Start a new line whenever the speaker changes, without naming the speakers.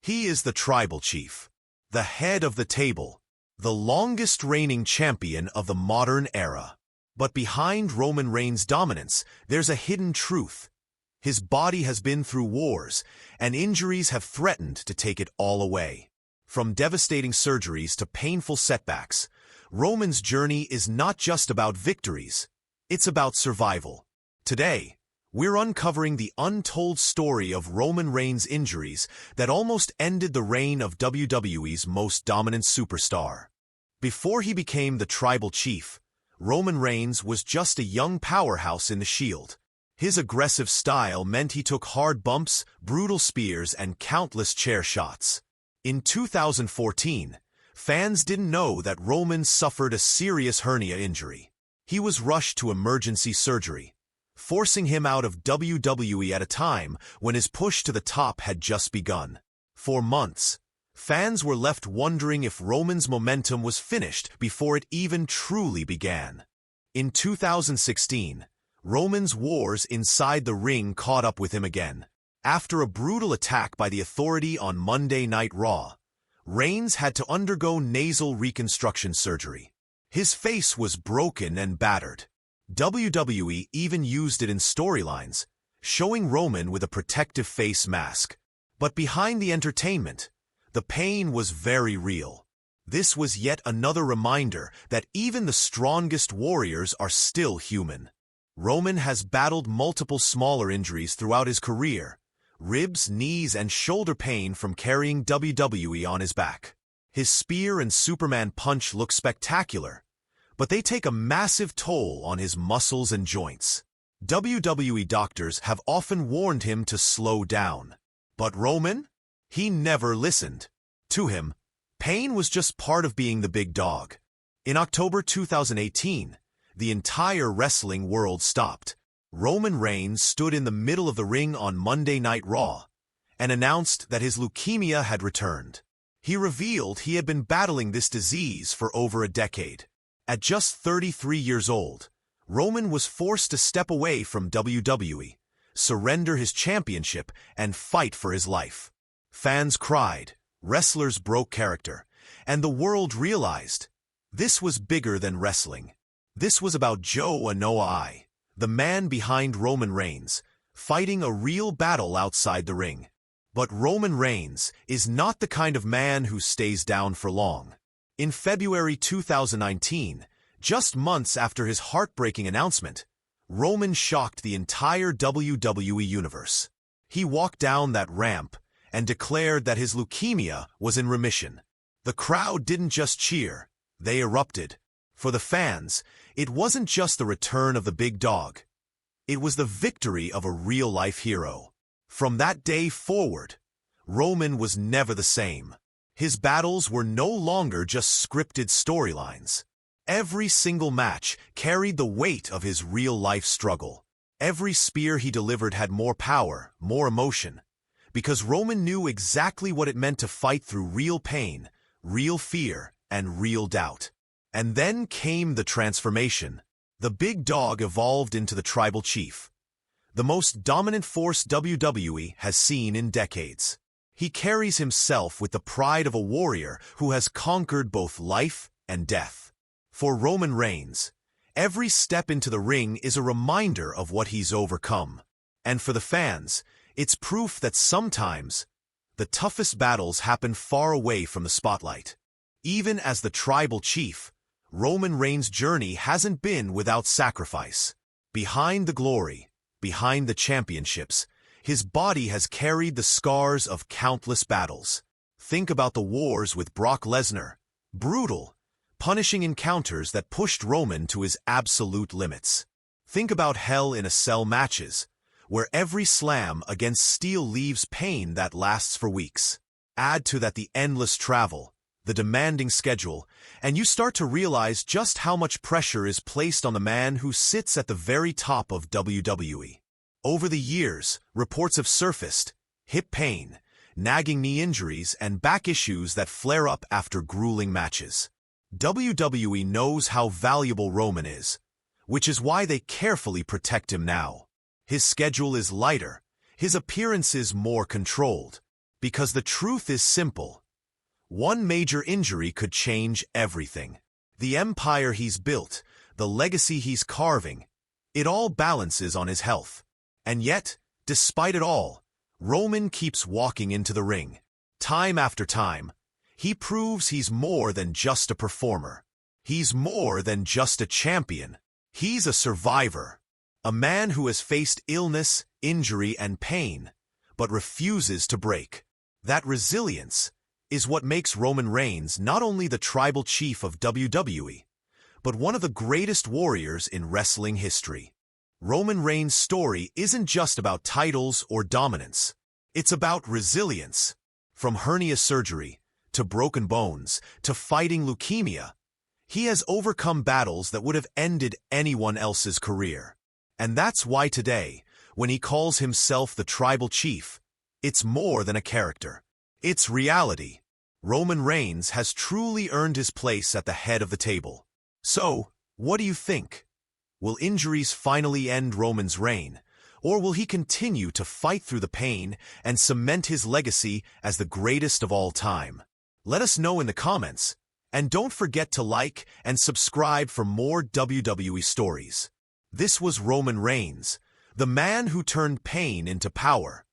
He is the tribal chief, the head of the table, the longest reigning champion of the modern era. But behind Roman Reigns' dominance, there's a hidden truth. His body has been through wars, and injuries have threatened to take it all away. From devastating surgeries to painful setbacks, Roman's journey is not just about victories, it's about survival. Today, we're uncovering the untold story of Roman Reigns' injuries that almost ended the reign of WWE's most dominant superstar. Before he became the tribal chief, Roman Reigns was just a young powerhouse in the Shield. His aggressive style meant he took hard bumps, brutal spears, and countless chair shots. In 2014, fans didn't know that Roman suffered a serious hernia injury. He was rushed to emergency surgery, forcing him out of WWE at a time when his push to the top had just begun. For months, fans were left wondering if Roman's momentum was finished before it even truly began. In 2016, Roman's wars inside the ring caught up with him again. After a brutal attack by the Authority on Monday Night Raw, Reigns had to undergo nasal reconstruction surgery. His face was broken and battered. WWE even used it in storylines, showing Roman with a protective face mask. But behind the entertainment, the pain was very real. This was yet another reminder that even the strongest warriors are still human. Roman has battled multiple smaller injuries throughout his career, ribs, knees, and shoulder pain from carrying WWE on his back. His spear and Superman punch look spectacular, but they take a massive toll on his muscles and joints. WWE doctors have often warned him to slow down. But Roman? He never listened. To him, pain was just part of being the big dog. In October 2018, the entire wrestling world stopped. Roman Reigns stood in the middle of the ring on Monday Night Raw and announced that his leukemia had returned. He revealed he had been battling this disease for over a decade. At just 33 years old, Roman was forced to step away from WWE, surrender his championship, and fight for his life. Fans cried, wrestlers broke character, and the world realized this was bigger than wrestling. This was about Joe Anoa'i, the man behind Roman Reigns, fighting a real battle outside the ring. But Roman Reigns is not the kind of man who stays down for long. In February 2019, just months after his heartbreaking announcement, Roman shocked the entire WWE universe. He walked down that ramp and declared that his leukemia was in remission. The crowd didn't just cheer, they erupted. For the fans, it wasn't just the return of the big dog. It was the victory of a real-life hero. From that day forward, Roman was never the same. His battles were no longer just scripted storylines. Every single match carried the weight of his real-life struggle. Every spear he delivered had more power, more emotion, because Roman knew exactly what it meant to fight through real pain, real fear, and real doubt. And then came the transformation. The big dog evolved into the tribal chief, the most dominant force WWE has seen in decades. He carries himself with the pride of a warrior who has conquered both life and death. For Roman Reigns, every step into the ring is a reminder of what he's overcome. And for the fans, it's proof that sometimes the toughest battles happen far away from the spotlight. Even as the tribal chief, Roman Reigns' journey hasn't been without sacrifice. Behind the glory, behind the championships, his body has carried the scars of countless battles. Think about the wars with Brock Lesnar. Brutal, punishing encounters that pushed Roman to his absolute limits. Think about Hell in a Cell matches, where every slam against steel leaves pain that lasts for weeks. Add to that the endless travel, the demanding schedule, and you start to realize just how much pressure is placed on the man who sits at the very top of WWE. Over the years, reports have surfaced: hip pain, nagging knee injuries, and back issues that flare up after grueling matches. WWE knows how valuable Roman is, which is why they carefully protect him now. His schedule is lighter, his appearances more controlled, Because the truth is simple. One major injury could change everything. The empire he's built, the legacy he's carving, it all balances on his health. And yet, despite it all, Roman keeps walking into the ring. Time after time, he proves he's more than just a performer. He's more than just a champion. He's a survivor. A man who has faced illness, injury, and pain, but refuses to break. That resilience is what makes Roman Reigns not only the tribal chief of WWE, but one of the greatest warriors in wrestling history. Roman Reigns' story isn't just about titles or dominance. It's about resilience. From hernia surgery, to broken bones, to fighting leukemia, he has overcome battles that would have ended anyone else's career. And that's why today, when he calls himself the tribal chief, it's more than a character. It's reality. Roman Reigns has truly earned his place at the head of the table. So, what do you think? Will injuries finally end Roman's reign, or will he continue to fight through the pain and cement his legacy as the greatest of all time? Let us know in the comments, and don't forget to like and subscribe for more WWE stories. This was Roman Reigns, the man who turned pain into power,